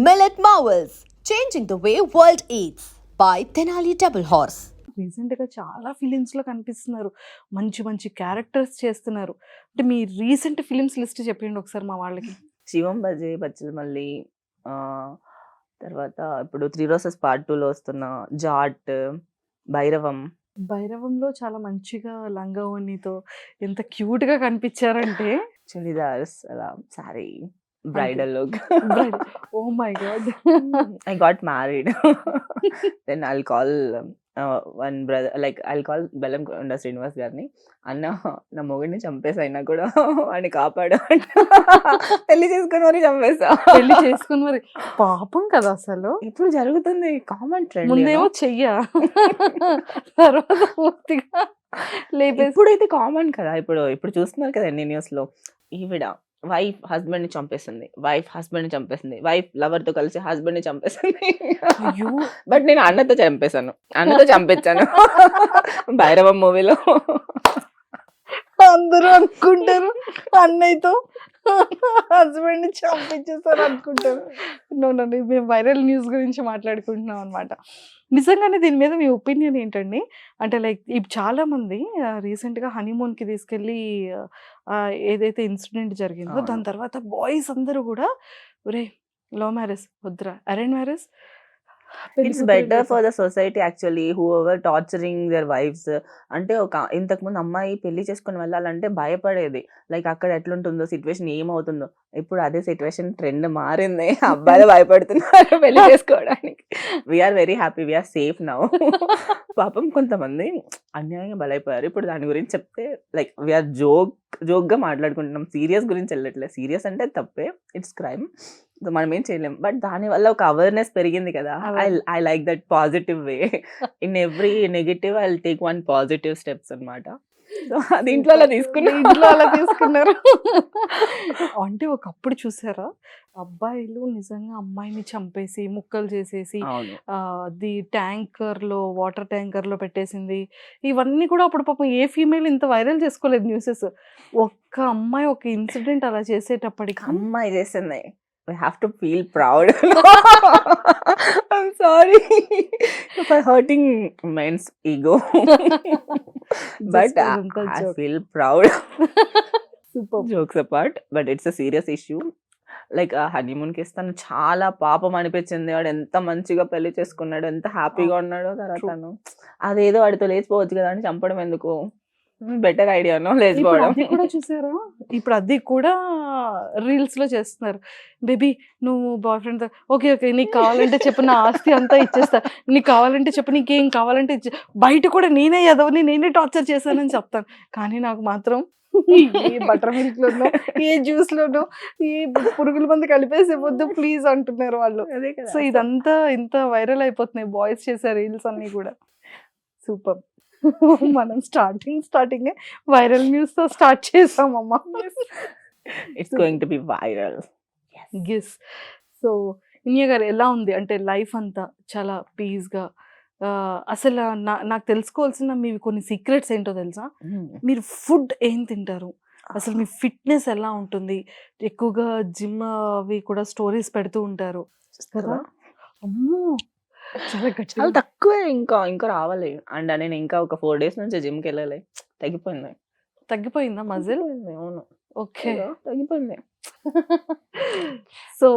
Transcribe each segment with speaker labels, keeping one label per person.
Speaker 1: Millet Marvels, changing the way world eats by Tenali Double Horse.
Speaker 2: రీసెంట్గా చాలా ఫిలిమ్స్లో కనిపిస్తున్నారు, మంచి మంచి క్యారెక్టర్స్ చేస్తున్నారు. అంటే మీ రీసెంట్ ఫిలిమ్స్ లిస్ట్ చెప్పండి ఒకసారి మా వాళ్ళకి.
Speaker 3: శివం బజే బచ్చల్ మళ్ళీ తర్వాత ఇప్పుడు 3 రోజెస్ పార్ట్ 2లో వస్తున్న జాట్, భైరవం.
Speaker 2: భైరవంలో చాలా మంచిగా లంగా ఓణితో ఎంత క్యూట్గా కనిపించారంటే
Speaker 3: చుడిదార్స్ అలా sari bridal look.
Speaker 2: Oh my god.
Speaker 3: I got married. Then I'll call one brother, like I'll call Bellamkonda Srinivas గారిని, అన్న నా మొగుడిని చంపేసి అయినా కూడా వాడిని కాపాడు పెళ్లి చేసుకుని మరి చంపేసా.
Speaker 2: పెళ్లి చేసుకుని మరి పాపం కదా అసలు.
Speaker 3: ఇప్పుడు జరుగుతుంది కామన్ ట్రెండ్.
Speaker 2: ముందేమో చెయ్య, తర్వాత పూర్తిగా లేపేసి.
Speaker 3: ఇప్పుడైతే కామన్ కదా, ఇప్పుడు చూస్తున్నారు కదా ఎన్ని న్యూస్ లో. ఈవిడ వైఫ్ హస్బెండ్ ని చంపేసింది, వైఫ్ హస్బెండ్ ని చంపేసింది, వైఫ్ లవర్ తో కలిసి హస్బెండ్ ని చంపేసింది.
Speaker 2: అయ్యో.
Speaker 3: బట్ నేను అన్నతో చంపేశాను, అన్నతో చంపించాను భైరవం మూవీలో.
Speaker 2: అందరూ అనుకుంటారు అన్నయ్యతో హస్బెండ్ ని చంపించేస్తారు అనుకుంటారు. నో నో, మేము వైరల్ న్యూస్ గురించి మాట్లాడుకుంటున్నాం అనమాట. నిజంగానే దీని మీద మీ ఒపీనియన్ ఏంటండి? అంటే లైక్ ఇప్పుడు చాలా మంది రీసెంట్గా హనీమూన్కి తీసుకెళ్ళి ఏదైతే ఇన్సిడెంట్ జరిగిందో
Speaker 3: అవును.
Speaker 2: దాని తర్వాత బాయ్స్ అందరూ కూడా ఒరే లవ్ మ్యారేజ్ వద్దురా, arrange marriage.
Speaker 3: It's better for the society actually, whoever torturing their wives. అంటే ఇంతకుముందు అమ్మాయి పెళ్లి చేసుకుని వెళ్ళాలంటే భయపడేది, లైక్ అక్కడ ఎట్లుంటుందో సిచ్యువేషన్ ఏమవుతుందో. ఇప్పుడు అదే సిచ్యువేషన్ ట్రెండ్ మారింది, అబ్బాయిలు భయపడుతున్నారు పెళ్లి చేసుకోవడానికి. We're very happy, we're safe now. పాపం కొంతమంది అన్యాయంగా బలైపోయారు. ఇప్పుడు దాని గురించి చెప్తే లైక్ వీఆర్ జోక్ గా మాట్లాడుకుంటున్నాం, సీరియస్ గురించి వెళ్ళట్లేదు. సీరియస్ అంటే తప్పే, ఇట్స్ క్రైమ్, మనం ఏం చేయలేం. బట్ దాని వల్ల ఒక అవేర్నెస్ పెరిగింది కదా. I like that positive way. In every negative I take one positive steps అన్నమాట. సో అది ఇంట్లో అలా
Speaker 2: తీసుకున్నారు. అంటే ఒకప్పుడు చూసారా, అబ్బాయిలు నిజంగా అమ్మాయిని చంపేసి ముక్కలు చేసేసి
Speaker 3: అవును.
Speaker 2: అది వాటర్ ట్యాంకర్ లో పెట్టేసింది. ఇవన్నీ కూడా అప్పుడు పాపం ఏ ఫీమేల్ ఇంత వైరల్ చేసుకోలేదు న్యూసెస్. ఒక్క అమ్మాయి ఒక ఇన్సిడెంట్ అలా చేసేటప్పటికి
Speaker 3: అమ్మాయి చేసింది, we have to feel proud. I'm sorry for hurting men's ego. But
Speaker 2: అదంతా
Speaker 3: I
Speaker 2: joke.
Speaker 3: feel proud.
Speaker 2: Super.
Speaker 3: Jokes apart, but it's a serious issue. Like ఆ హనీమూన్కి ఇస్తాను చాలా పాపం అనిపించింది. వాడు ఎంత మంచిగా పెళ్లి చేసుకున్నాడు, ఎంత హ్యాపీగా ఉన్నాడో. తర్వాత అదేదో వాడితో లేచిపోవచ్చు కదా అని చంపడం ఎందుకు? బెటర్ ఐడియానో లేచిపోవడం.
Speaker 2: అది కూడా చూసారా, ఇప్పుడు అది కూడా రీల్స్ లో చేస్తున్నారు. బేబీ నువ్వు బాయ్ ఫ్రెండ్ ఓకే ఓకే, నీకు కావాలంటే చెప్పు, నా ఆస్తి అంతా ఇచ్చేస్తా, నీకు కావాలంటే చెప్పు, నీకేం కావాలంటే బయట కూడా నేనే ఎదవని, నేనే టార్చర్ చేశానని చెప్తాను. కానీ నాకు మాత్రం ఏ బటర్ మిల్క్ లోనో ఏ జ్యూస్ లోనో ఏ పురుగుల మంది కలిపేసి ఇవ్వద్దు ప్లీజ్ అంటున్నారు వాళ్ళు.
Speaker 3: అదే కదా.
Speaker 2: సో ఇదంతా ఇంత వైరల్ అయిపోతున్నాయి బాయ్స్ చేసే రీల్స్ అన్ని కూడా. సూపర్. మనం స్టార్టింగ్ వైరల్ న్యూస్ తో స్టార్ట్ చేసామమ్మా.
Speaker 3: It's going to be viral.
Speaker 2: Guess. So Inya గారు ఎలా ఉంది? అంటే లైఫ్ అంతా చాలా పీస్గా. అసలు నాకు తెలుసుకోవాల్సిన మీవి కొన్ని సీక్రెట్స్ ఏంటో తెలుసా? మీరు ఫుడ్ ఏం తింటారు, అసలు మీ ఫిట్నెస్ ఎలా ఉంటుంది? ఎక్కువగా జిమ్ అవి కూడా స్టోరీస్ పెడుతూ ఉంటారు కదా. అమ్మో చాలా గట్టి.
Speaker 3: చాలా తక్కువే, ఇంకా రావాలి. అండ్ నేను ఇంకా ఒక 4 days నుంచి జిమ్కి వెళ్ళాలి.
Speaker 2: తగ్గిపోయిందా మజిల్?
Speaker 3: అవును.
Speaker 2: ఓకే,
Speaker 3: తగ్గిపోయింది.
Speaker 2: సో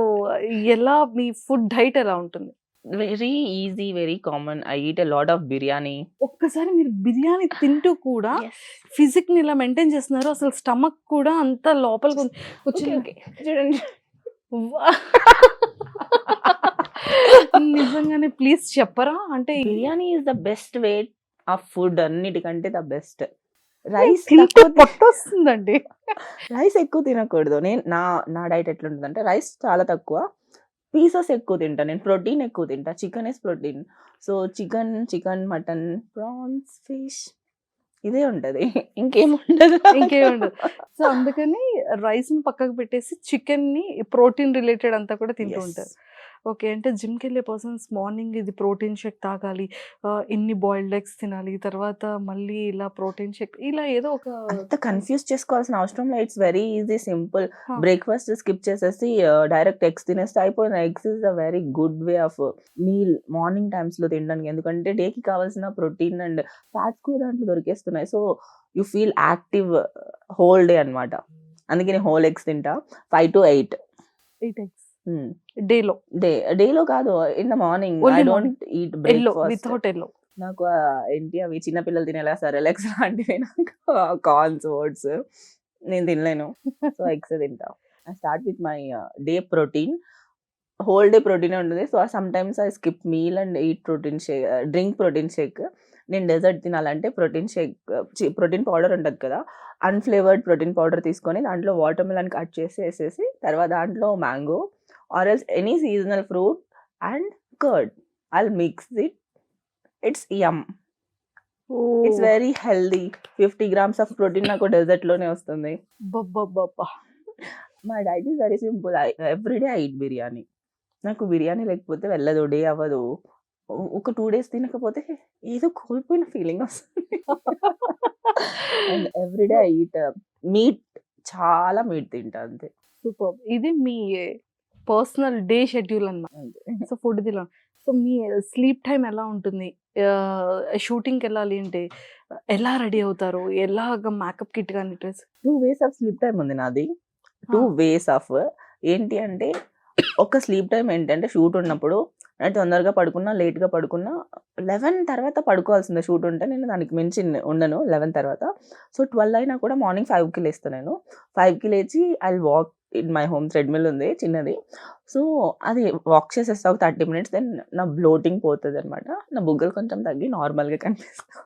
Speaker 2: ఎలా మీ ఫుడ్ డైట్ ఎలా ఉంటుంది?
Speaker 3: Very easy, very common. I eat a lot of biryani.
Speaker 2: ఒక్కసారి మీరు బిర్యానీ తింటూ కూడా ఫిజిక్ ని ఇలా మెయింటైన్ చేస్తున్నారు, అసలు స్టమక్ కూడా అంత లోపలికి
Speaker 3: ఓకే చూడండి.
Speaker 2: నిజంగానే ప్లీజ్ చెప్పరా? అంటే
Speaker 3: biryani is the best way of food, అన్నిటికంటే ద బెస్ట్. రైస్
Speaker 2: పొట్టొస్తుందండి.
Speaker 3: రైస్ ఎక్కువ తినకూడదు. నేను నా డైట్ ఎట్లుంటుందంటే రైస్ చాలా తక్కువ, పీసెస్ ఎక్కువ తింటా. నేను ప్రోటీన్ ఎక్కువ తింటా. Chicken is protein. So chicken, mutton, prawns, fish ఇదే ఉంటది, ఇంకేముండదు.
Speaker 2: సో అందుకని రైస్ ని పక్కకు పెట్టేసి చికెన్ ని ప్రోటీన్ రిలేటెడ్ అంతా కూడా తింటూ ఉంటారు. ఓకే. అంటే జిమ్‌కెళ్ళే పర్సన్స్ మార్నింగ్ ఇది ప్రోటీన్ షేక్ తాగాలి. ఇన్ని బాయిల్డ్ ఎగ్స్ తినాలి. తర్వాత మళ్ళీ ఇలా ప్రోటీన్ షేక్ ఇలా ఏదో ఒక
Speaker 3: అంత కన్‌ఫ్యూజ్ చేసుకోవాల్సిన అవసరం లేదు. It's very easy, simple.
Speaker 2: ఆ!
Speaker 3: బ్రేక్‌ఫాస్ట్ స్కిప్ చేసేసి డైరెక్ట్ ఎగ్స్ తినేస్తే అయిపోయింది. Eggs is a very good way of meal morning టైమ్స్‌లో తినడానికి. ఎందుకంటే డేకి కావాల్సిన ప్రోటీన్ అండ్ ఫ్యాట్స్ కూడా దాంట్లో దొరికేస్తున్నాయి. So, you feel active whole day అన్నమాట. అందుకే నేను హోల్ ఎగ్స్ తింటా. 5-8.
Speaker 2: 8 ఎగ్స్
Speaker 3: హ్మ్.
Speaker 2: డేలో.
Speaker 3: డేలో కాదు. In the morning I
Speaker 2: only morning.
Speaker 3: Don't eat
Speaker 2: yellow
Speaker 3: breakfast.
Speaker 2: Without yellow.
Speaker 3: నాకు ఏంటి అవి చిన్న పిల్లలు తినేలా సెరెలాక్స్ లాంటివి నాకు కార్న్స్, ఓట్స్ నేను తినలేను. సో, ఎగ్స్ తింటా. I start with my day protein. Whole day ప్రోటీనే ఉంటది. So, sometimes I skip meal and eat protein drink protein shake. నేను డెజర్ట్ తినాలంటే ప్రోటీన్ షేక్ ప్రోటీన్ పౌడర్ ఉంటది కదా! అన్‌ఫ్లేవర్డ్ ప్రోటీన్ పౌడర్ తీసుకొని దాంట్లో వాటర్ మెలన్ కట్ చేసి ఏసేసి తర్వాత దాంట్లో mango or else any seasonal fruit and curd. I'll mix it. It's yum. It's
Speaker 2: oh!
Speaker 3: Very healthy. 50 grams of protein నాకు డెజర్ట్‌లోనే వస్తుంది.
Speaker 2: అబ్బబ్బబ్బబ్బా!
Speaker 3: My diet is very simple. Every day I eat biryani. నాకు బిర్యానీ లేకపోతే వెళ్ళదు. డే అవ్వదు. ఒక 2 డేస్ తినకపోతే ఏదో కోల్పోయిన ఫీలింగ్ వస్తుంది. And every day
Speaker 2: so
Speaker 3: I eat meat. చాలా మీట్ తింటా అంతే.
Speaker 2: సూపర్బ్. ఇది మీ పర్సనల్ డే షెడ్యూల్ అన్నమాట.
Speaker 3: అంతే.
Speaker 2: సో, ఫుడ్ తినడం. సో, మీ స్లీప్ టైమ్ ఎలా ఉంటుంది? షూటింగ్‌కెళ్ళాలి అంటే ఎలా రెడీ అవుతారు? ఎలాగా మేకప్ కిట్ గాని dress
Speaker 3: 2 ways of sleep time ఉంది నాది.
Speaker 2: ఆ!
Speaker 3: 2 వేస్ ఆఫ్ ఏంటి అంటే ఒక స్లీప్ టైమ్ ఏంటంటే షూట్ ఉన్నప్పుడు తొందరగా పడుకున్నా, లేట్‌గా పడుకున్నా 11 తర్వాత పడుకోవాల్సిందే షూట్ ఉంటే. నేను దానికి మించి ఉండను 11 తర్వాత. సో, 12 అయినా కూడా మార్నింగ్ 5కి లేస్తా నేను. 5కి లేచి I'll walk in my home. Treadmill ఉంది చిన్నది. సో, అది వాక్ చేసేస్తా ఒక 30 మినిట్స్. దెన్ నా బ్లోటింగ్ పోతదనమాట. నా బుగ్గలు కొంచెం తగ్గి నార్మల్‌గా కనిపిస్తా.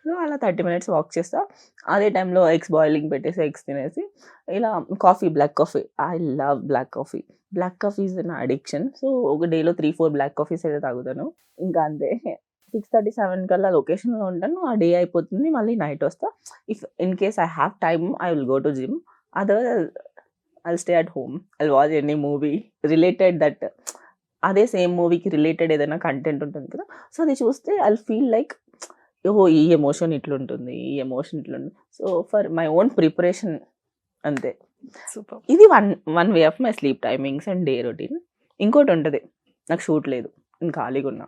Speaker 3: సో, అలా 30 మినిట్స్ వాక్ చేస్తా. అదే టైంలో ఎగ్స్ బాయిలింగ్ పెట్టేసి ఎగ్స్ తినేసి ఇలా coffee, black coffee. I love black coffee. Black coffee is నా అడిక్షన్. సో, ఒక డేలో 3, 4 బ్లాక్ కాఫీస్ అయితే తాగుతాను. ఇంకా అంతే. 6:30, 7 కల్లా లొకేషన్‌లో ఉంటాను. ఆ డే అయిపోతుంది. మళ్ళీ నైట్ వస్తా. If in case I have time I will go to gym. Otherwise I'll stay at home. I'll watch any movie related that అదే సేమ్ మూవీకి రిలేటెడ్ ఏదైనా కంటెంట్ ఉంటుంది కదా! సో, అది చూస్తే ఐల్ ఫీల్ లైక్ ఓహో! ఈ ఎమోషన్ ఇట్లుంటుంది. ఈ ఎమోషన్ ఇట్లుంది. So, for my own preparation అంతే.
Speaker 2: సూపర్బ్.
Speaker 3: ఇది one way of my sleep timings and day routine. ఇంకోటుంటది. నాకు షూట్ లేదు. నేను ఖాళీగున్నా.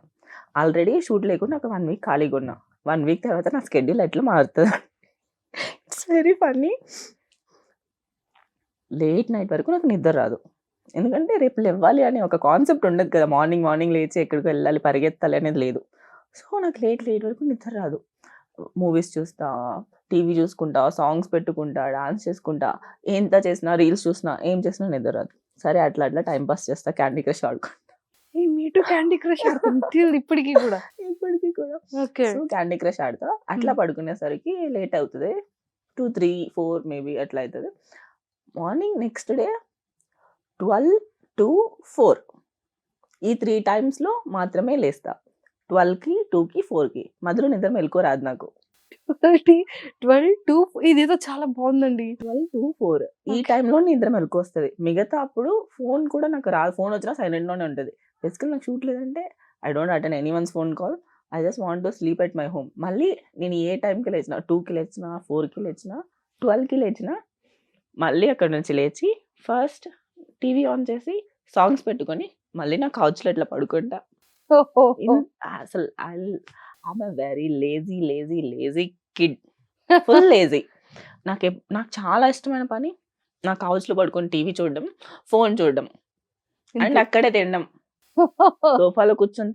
Speaker 3: ఆల్రెడీ షూట్ లేకుండా ఒక 1 వీక్ ఖాళీగున్నా. 1 వీక్ తర్వాత నా షెడ్యూల్ ఎట్లా మారుతది. It's very funny. Late night వరకు నాకు నిద్ర రాదు. ఎందుకంటే రేపు లెవ్వాలి అనే ఒక కాన్సెప్ట్ ఉండదు కదా! మార్నింగ్ లేచి ఎక్కడికో ఎళ్ళాలి, పరిగెత్తాలి అనేది లేదు. సో, నాకు లేట్ వరకు నిద్ర రాదు. మూవీస్ చూస్తా, టీవీ చూసుకుంటా, సాంగ్స్ పెట్టుకుంటా, డాన్స్ చేసుకుంటా. ఎంత చేసినా, రీల్స్ చూసినా, ఏం చేసినా నిద్ర రాదు. సరే అట్లా టైమ్ పాస్ చేస్తా. క్యాండీ క్రష్ ఆడుకుంటా.
Speaker 2: ఏ మీ టూ క్యాండీ క్రష్ ఆడుతుంది టిల్ ఇప్పటికి కూడా.
Speaker 3: ఇప్పటికి కూడా.
Speaker 2: ఓకే.
Speaker 3: సో, క్యాండీ క్రష్ ఆడతా. అట్లా
Speaker 2: హ్మ్.
Speaker 3: పడుకునేసరికి లేట్ అవుతది. 2, 3, 4 మేబీ అట్లా అయితది. మార్నింగ్ నెక్స్ట్ డే 12-4 ఈ 3 టైమ్స్‌లో మాత్రమే లేస్తా. 12కి, 2కి, 4కి మధ్యలో నిద్ర మెలుకువ రాదు నాకు.
Speaker 2: 30, 12 to ఇదేదో చాలా బావుందండి.
Speaker 3: 12-4 ఈ
Speaker 2: ఓకే.
Speaker 3: టైంలో నిద్ర మెలుకువొస్తది. మిగతా అప్పుడు ఫోను కూడా నాకు రాదు. ఫోనొచ్చినా సైలెంట్‌లోనే ఉంటది. బేసికల్లీ నాకు షూట్ లేదంటే I don't attend anyone's phone call. I just want to sleep at my home. మళ్ళీ నేను ఏ టైంకి లేచినా 2కి లేచినా, 4కి లేచినా, 12కి లేచినా మళ్ళీ అక్కడి నుంచి లేచి ఫస్ట్ టీవీ ఆన్ చేసి సాంగ్స్ పెట్టుకొని మళ్ళీ నా కౌచ్‌లో ఇట్లా పడుకుంటా.
Speaker 2: ఓహోహో!
Speaker 3: అసలు I'm a very lazy kid. Full lazy. నాకు చాలా ఇష్టమైన పని నా కౌచ్‌లో పడుకొని టీవీ చూడడం, ఫోను చూడడం అండ్
Speaker 2: ఇంతే.
Speaker 3: అక్కడే తినడం. సోఫాలో కూర్చొని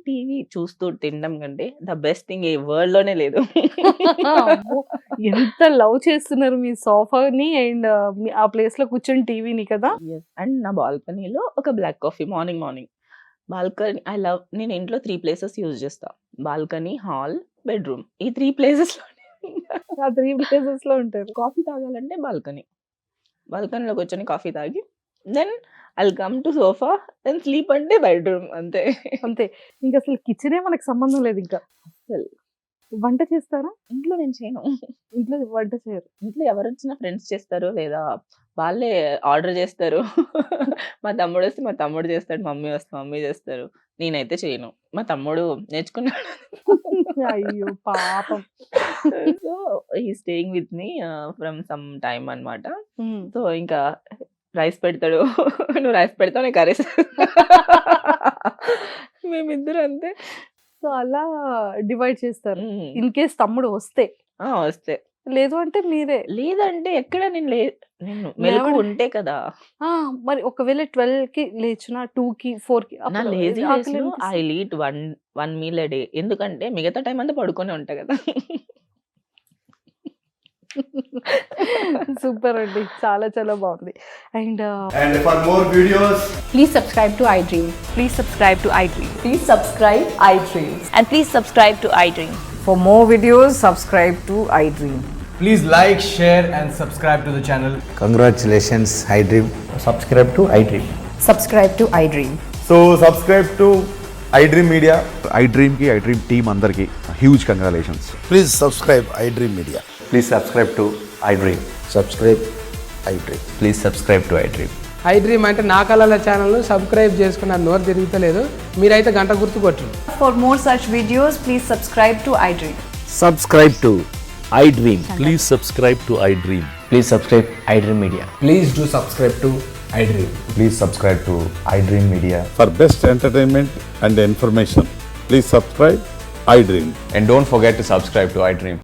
Speaker 3: టీవీ చూస్తూ తినడం కంటే ద బెస్ట్ థింగ్ ఈ వరల్డ్‌లోనే లేదు.
Speaker 2: అమ్మో! ఎంత లవ్ చేస్తున్నారు మీ సోఫాని అండ్ ఆ ప్లేస్‌లో కూర్చొని టీవీని కదా!
Speaker 3: యెస్. అండ్ నా బాల్కనీలో ఒక బ్లాక్ కాఫీ మార్నింగ్. బాల్కనీ నేను ఇంట్లో 3 ప్లేసెస్ యూజ్ చేస్తా. Balcony, hall, bedroom. ఈ 3 ప్లేసెస్‌లోనే
Speaker 2: ఆ 3 ప్లేసెస్‌లో ఉంటారు.
Speaker 3: కాఫీ తాగాలంటే బాల్కనీ. బాల్కనీలో కూర్చొని కాఫీ తాగి then I'll come to sofa. Then sleep అంటే బెడ్‌రూమ్ అంతే.
Speaker 2: అంతే. ఇంకసలు కిచెనే మనకు సంబంధం లేదింక.
Speaker 3: అస్సలు.
Speaker 2: వంట చేస్తారా?
Speaker 3: ఇంట్లో నేను చేయను.
Speaker 2: ఇంట్లో వంట చేయరు.
Speaker 3: ఇంట్లో ఎవరొచ్చినా ఫ్రెండ్స్ చేస్తారు. లేదా వాళ్ళే ఆర్డర్ చేస్తారు. మా తమ్ముడొస్తే మా తమ్ముడు చేస్తాడు. మమ్మీ వస్తే మమ్మీ చేస్తారు. నేనైతే చేయను. మా తమ్ముడు నేర్చుకున్నాడు.
Speaker 2: అయ్యో! పాపం.
Speaker 3: So, he is staying with me from some time అన్నమాట.
Speaker 2: హ్మ్.
Speaker 3: సో, ఇంకా రైస్ పెడతాడు. నువ్వు రైస్ పెడతావు నేను కర్రీస్. మేమిద్దరం అంతే.
Speaker 2: సో, అలా డివైడ్ చేస్తారు.
Speaker 3: హ్మ్.
Speaker 2: ఇన్ కేస్ తమ్ముడు వస్తే.
Speaker 3: వస్తే.
Speaker 2: లేదు అంటే మీరే.
Speaker 3: లేదంటే ఎక్కడ నేను మెలుకువ
Speaker 2: లేవడం
Speaker 3: ఉంటే కదా!
Speaker 2: ఆ! మరి ఒకవేళ 12కి లేచినా 2కి, 4కి
Speaker 3: నా
Speaker 2: అప్పుడు
Speaker 3: లేజీ డేస్‌లో
Speaker 2: ఆకలనిపిస్తది.
Speaker 3: I will eat 1 meal a day. ఎందుకంటే మిగతా టైమ్ అంతా పడుకొనే ఉంటా కదా!
Speaker 2: సూపర్ అండి. చాలా చాలా బాగుంది. And
Speaker 4: And for more videos,
Speaker 5: Please subscribe to iDream.
Speaker 2: Please subscribe to iDream.
Speaker 1: Please subscribe iDreams.
Speaker 5: And please subscribe to iDream.
Speaker 6: For more videos, subscribe to iDream.
Speaker 4: please like, share, and subscribe to the channel.
Speaker 7: Congratulations, iDream.
Speaker 8: subscribe to iDream.
Speaker 6: Subscribe to iDream.
Speaker 4: So subscribe to iDream Media.
Speaker 9: iDream की iDream team अंदर की huge congratulations.
Speaker 7: Please subscribe iDream Media.
Speaker 8: Please subscribe to iDream.
Speaker 7: Subscribe iDream.
Speaker 8: Please subscribe to iDream.
Speaker 10: iDream అంటే నా కళల ఛానల్ను subscribe చేసుకున్న నోరు తిరుగుతలేదు. మీరైతే గంట గుర్తు కొట్టండి.
Speaker 6: For more such videos, please subscribe to iDream.
Speaker 8: Subscribe to iDream.
Speaker 11: Please subscribe to iDream.
Speaker 8: Please subscribe iDream Media.
Speaker 4: Please do subscribe to iDream.
Speaker 9: Please subscribe to iDream Media.
Speaker 11: For best entertainment and information, please subscribe iDream.
Speaker 8: And don't forget to subscribe to iDream.